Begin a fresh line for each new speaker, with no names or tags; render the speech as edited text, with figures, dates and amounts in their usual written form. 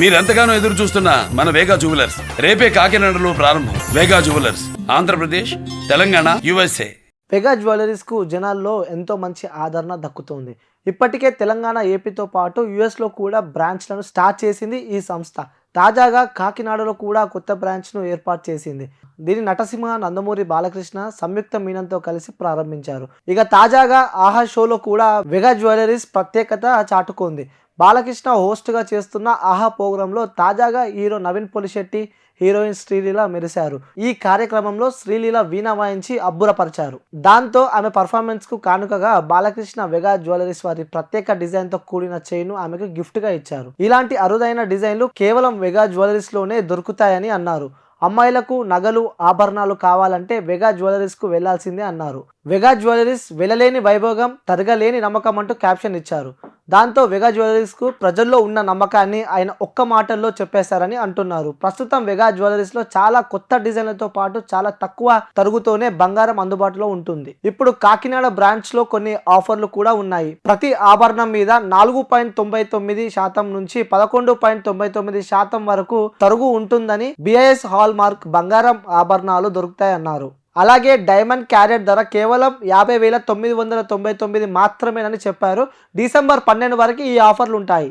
మీరెంతగానో ఎదురు చూస్తున్న మన వేగా జ్యువెలర్స్ రేపే కాకినాడలో ప్రారంభం. Vega jewellers Andhra Pradesh, Telangana, USA.
వెగా జ్యువెలరీస్కు జనాల్లో ఎంతో మంచి ఆదరణ దక్కుతోంది. ఇప్పటికే తెలంగాణ, ఏపీతో పాటు యుఎస్లో కూడా బ్రాంచ్లను స్టార్ట్ చేసింది ఈ సంస్థ. తాజాగా కాకినాడలో కూడా కొత్త బ్రాంచ్ను ఏర్పాటు చేసింది. దీని నటసింహ, నందమూరి బాలకృష్ణ సంయుక్త మీనంతో కలిసి ప్రారంభించారు. ఇక తాజాగా ఆహా షోలో కూడా వెగా జ్యువెలరీస్ ప్రత్యేకత చాటుకుంది. బాలకృష్ణ హోస్ట్గా చేస్తున్న ఆహా ప్రోగ్రాంలో తాజాగా హీరో నవీన్ పొలిశెట్టి, హీరోయిన్ శ్రీలీల మెరిశారు. ఈ కార్యక్రమంలో శ్రీలీల వీణ వాయించి అబ్బురపరిచారు. దాంతో ఆమె పర్ఫార్మెన్స్ కు కానుకగా బాలకృష్ణ వెగా జ్యువెలరీస్ వారి ప్రత్యేక డిజైన్ తో కూడిన చైన్ ఆమెకు గిఫ్ట్ గా ఇచ్చారు. ఇలాంటి అరుదైన డిజైన్లు కేవలం వెగా జ్యువెలరీస్ లోనే దొరుకుతాయని అన్నారు. అమ్మాయిలకు నగలు, ఆభరణాలు కావాలంటే వెగా జ్యువెలరీస్ కు వెళ్లాల్సిందే అన్నారు. వెగా జ్యువెలరీస్ వెలలేని వైభోగం, తరగలేని నమ్మకం అంటూ క్యాప్షన్ ఇచ్చారు. దాంతో వెగా జ్యువెలరీస్ కు ప్రజల్లో ఉన్న నమ్మకాన్ని ఆయన ఒక్క మాటల్లో చెప్పేశారని అంటున్నారు. ప్రస్తుతం వెగా జ్యువెలరీస్ లో చాలా కొత్త డిజైన్లతో పాటు చాలా తక్కువ తరుగుతోనే బంగారం అందుబాటులో ఉంటుంది. ఇప్పుడు కాకినాడ బ్రాంచ్ లో కొన్ని ఆఫర్లు కూడా ఉన్నాయి. ప్రతి ఆభరణం మీద 4.99% నుంచి 11.99% వరకు తరుగు ఉంటుందని, బిఐఎస్ హాల్ మార్క్ బంగారం ఆభరణాలు దొరుకుతాయన్నారు. అలాగే డైమండ్ క్యారెట్ ధర కేవలం 50,999 మాత్రమేనని చెప్పారు. డిసెంబర్ 12 వరకు ఈ ఆఫర్లు ఉంటాయి.